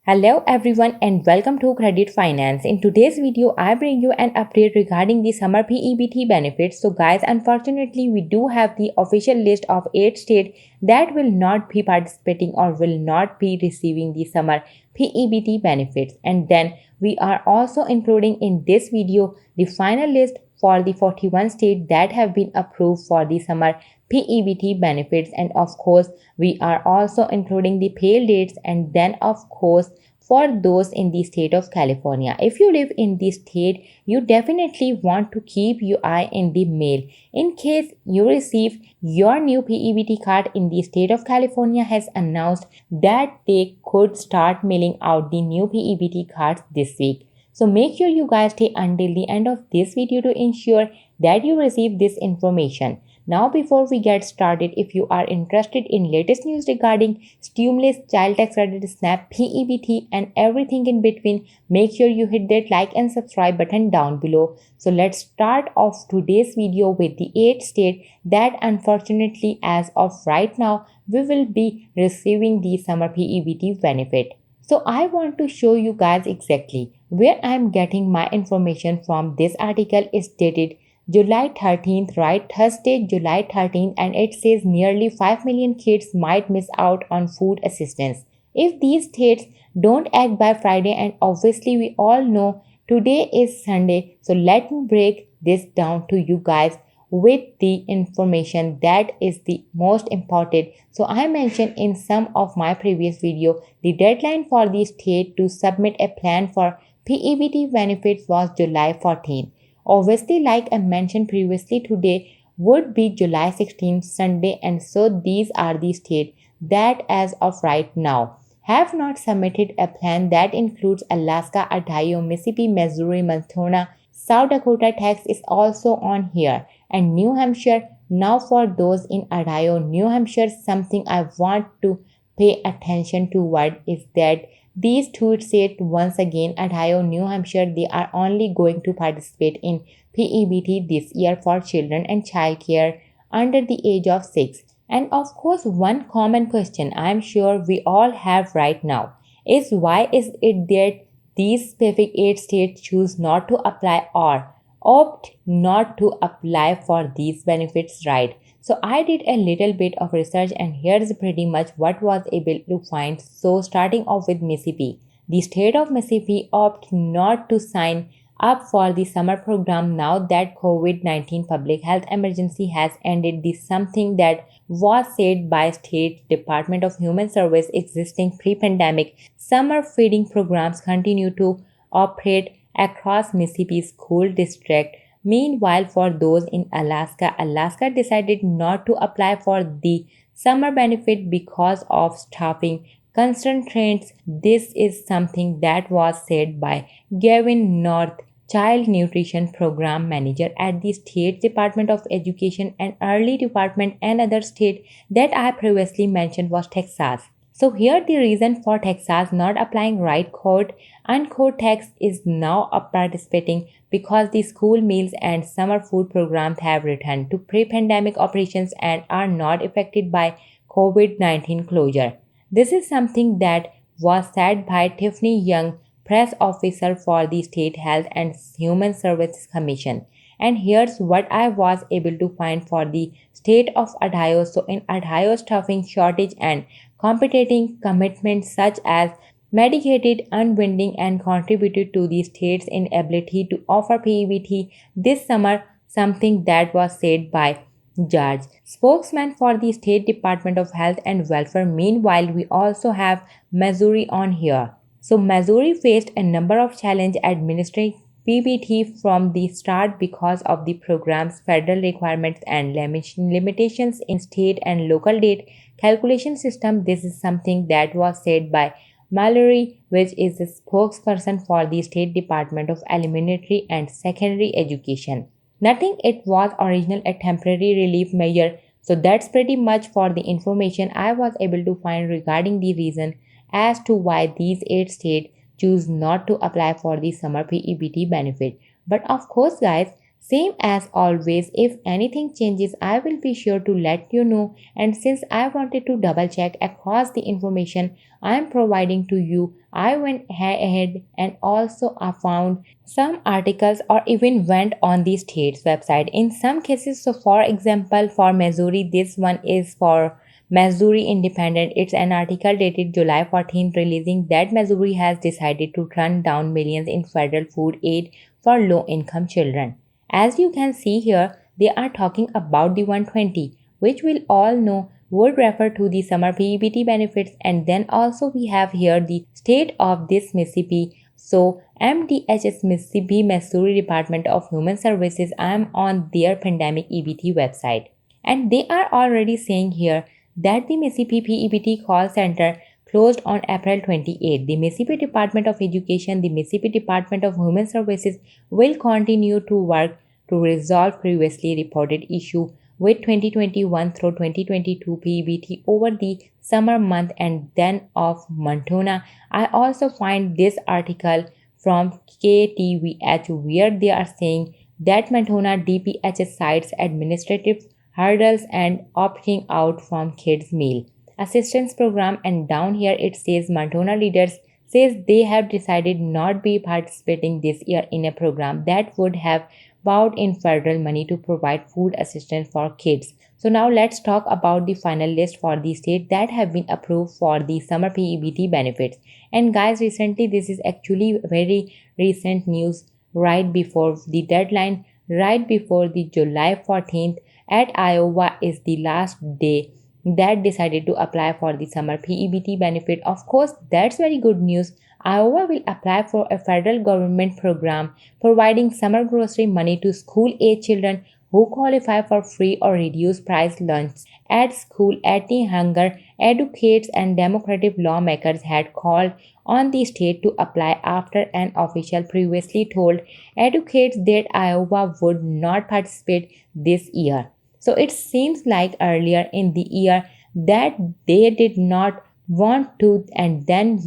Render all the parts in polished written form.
Hello everyone and welcome to Credit Finance. In today's video, I bring you an update regarding the summer PEBT benefits. So guys, unfortunately, we do have the official list of 8 states that will not be participating or will not be receiving the summer PEBT benefits. And then we are also including in this video the final list for the 41 states that have been approved for the summer PEBT benefits, and of course we are also including the pay dates, and then of course for those in the state of California. If you live in this state, you definitely want to keep your eye in the mail in case you receive your new PEBT card. In the state of California has announced that they could start mailing out the new PEBT cards this week. So make sure you guys stay until the end of this video to ensure that you receive this information. Now before we get started, if you are interested in latest news regarding stimulus, child tax credit, SNAP, PEBT and everything in between, make sure you hit that like and subscribe button down below. So let's start off today's video with the 8 states that unfortunately as of right now we will be receiving the summer PEBT benefit. So I want to show you guys exactly where I am getting my information from. This article is dated July 13th, right? Thursday, July 13th, and it says nearly 5 million kids might miss out on food assistance if these states don't act by Friday. And obviously, we all know today is Sunday. So let me break this down to you guys with the information that is the most important. So I mentioned in some of my previous video, the deadline for the state to submit a plan for PEBT benefits was July 14th. Obviously, like I mentioned previously, today would be July 16th, Sunday, and so these are the states that as of right now have not submitted a plan. That includes Alaska, Ohio, Mississippi, Missouri, Montana, South Dakota. Tax is also on here, and New Hampshire. Now for those in Ohio, New Hampshire, something I want to pay attention to what is that these two states, once again, Ohio, New Hampshire, they are only going to participate in PEBT this year for children and childcare under the age of 6. And of course, one common question I am sure we all have right now is why is it that these specific 8 states choose not to apply or opt not to apply for these benefits, right? So I did a little bit of research and here's pretty much what was able to find. So starting off with Mississippi, the state of Mississippi opted not to sign up for the summer program now that COVID-19 public health emergency has ended. This something that was said by State Department of Human Service. Existing pre-pandemic summer feeding programs continue to operate across Mississippi school district. Meanwhile, for those in Alaska, Alaska decided not to apply for the summer benefit because of staffing constraints. This is something that was said by Gavin North, Child Nutrition Program Manager at the State Department of Education and Early Department. Another state that I previously mentioned was Texas. So here the reason for Texas not applying, right, quote unquote, tax is now participating because the school meals and summer food programs have returned to pre-pandemic operations and are not affected by COVID-19 closure. This is something that was said by Tiffany Young, press officer for the State Health and Human Services Commission. And here's what I was able to find for the state of Ohio. So in Ohio, staffing shortage and competing commitments such as medicated unwinding and contributed to the state's inability to offer PEBT this summer, something that was said by George, spokesman for the State Department of Health and Welfare. Meanwhile, we also have Missouri on here. So Missouri faced a number of challenges administering PEBT from the start because of the program's federal requirements and limitations in state and local date calculation system. This is something that was said by Mallory, which is the spokesperson for the State Department of Elementary and Secondary Education. Nothing, it was original a temporary relief measure. So that's pretty much for the information I was able to find regarding the reason as to why these 8 states choose not to apply for the summer PEBT benefit. But of course guys, Same as always, if anything changes, I will be sure to let you know. And since I wanted to double check across the information I am providing to you, I went ahead and also found some articles or even went on the state's website. In some cases, so for example, for Missouri, this one is for Missouri Independent. It's an article dated July 14th releasing that Missouri has decided to turn down millions in federal food aid for low-income children. As you can see here, they are talking about the 120, which we all know would refer to the summer PEBT benefits, and then also we have here the state of this Mississippi. So MDHS Mississippi Missouri Department of Human Services, I am on their pandemic EBT website, and they are already saying here that the Mississippi PEBT call center closed on April 28. The Mississippi Department of Education, the Mississippi Department of Human Services will continue to work to resolve previously reported issue with 2021 through 2022 PEBT over the summer month and then of Montana. I also find this article from KTVH where they are saying that Montana DPHS cites administrative hurdles and opting out from kids meal assistance program, and down here it says Montana leaders says they have decided not be participating this year in a program that would have brought in federal money to provide food assistance for kids. So now let's talk about the final list for the state that have been approved for the summer PEBT benefits. And guys, recently this is actually very recent news, right before the deadline, right before the July 14th at Iowa is the last day that decided to apply for the summer PEBT benefit. Of course, that's very good news. Iowa will apply for a federal government program providing summer grocery money to school-age children who qualify for free or reduced price lunch at school. Anti-hunger advocates and Democratic lawmakers had called on the state to apply after an official previously told advocates that Iowa would not participate this year. So it seems like earlier in the year that they did not want to, and then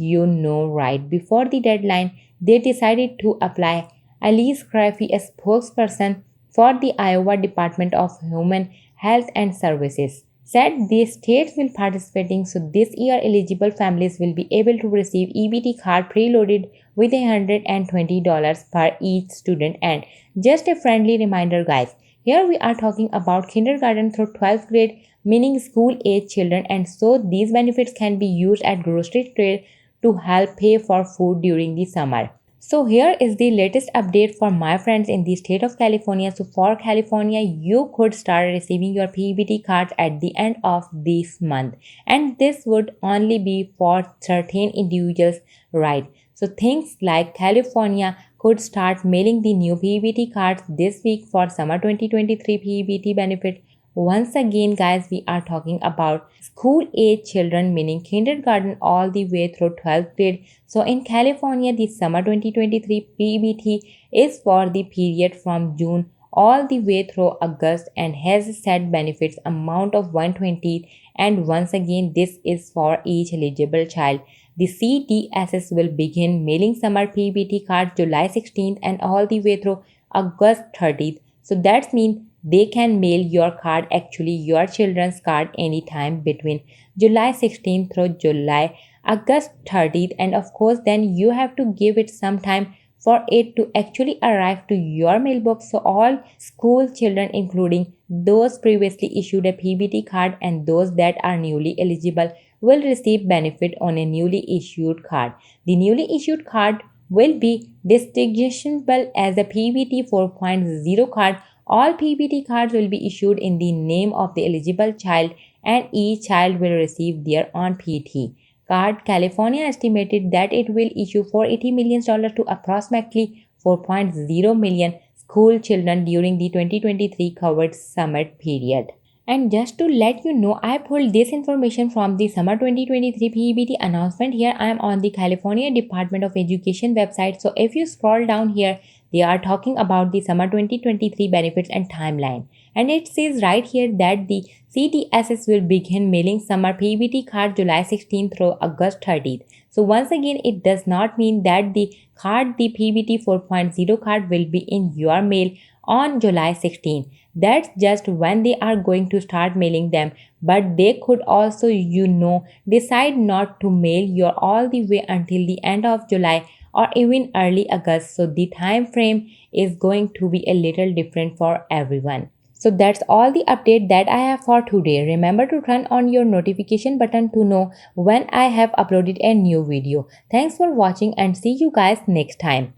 right before the deadline, they decided to apply. Alice Craffey, a spokesperson for the Iowa Department of Human Health and Services, said the states will participating, so this year eligible families will be able to receive EBT card preloaded with $120 per each student. And just a friendly reminder, guys, here we are talking about kindergarten through 12th grade, meaning school-age children, and so these benefits can be used at grocery trade to help pay for food during the summer. So here is the latest update for my friends in the state of California. So for California, you could start receiving your PEBT cards at the end of this month, and this would only be for certain individuals, right? So things like California could start mailing the new PEBT cards this week for summer 2023 PEBT benefit. Once again, guys, we are talking about school-age children, meaning kindergarten all the way through 12th grade. So in California, the summer 2023 PEBT is for the period from June all the way through August and has set benefits amount of 120. And once again, this is for each eligible child. The CDSS will begin mailing summer PEBT cards July 16th and all the way through August 30th. So that means they can mail your card, actually your children's card, anytime between July 16th through August 30th. And of course, then you have to give it some time for it to actually arrive to your mailbox. So all school children, including those previously issued a PEBT card and those that are newly eligible, will receive benefit on a newly issued card. The newly issued card will be distinguishable as a PEBT 4.0 card. All PEBT cards will be issued in the name of the eligible child, and each child will receive their own PEBT card. California estimated that it will issue $480 million to approximately 4.0 million school children during the 2023 covered summer period. And just to let you know, I pulled this information from the summer 2023 PEBT announcement. Here I am on the California Department of Education website. So if you scroll down here, they are talking about the summer 2023 benefits and timeline. And it says right here that the CDSS will begin mailing summer PEBT card July 16th through August 30th. So once again, it does not mean that the PEBT 4.0 card will be in your mail on July 16. That's just when they are going to start mailing them, but they could also, decide not to mail you all the way until the end of July or even early August. So the time frame is going to be a little different for everyone. So that's all the update that I have for today. Remember to turn on your notification button to know when I have uploaded a new video. Thanks for watching and see you guys next time.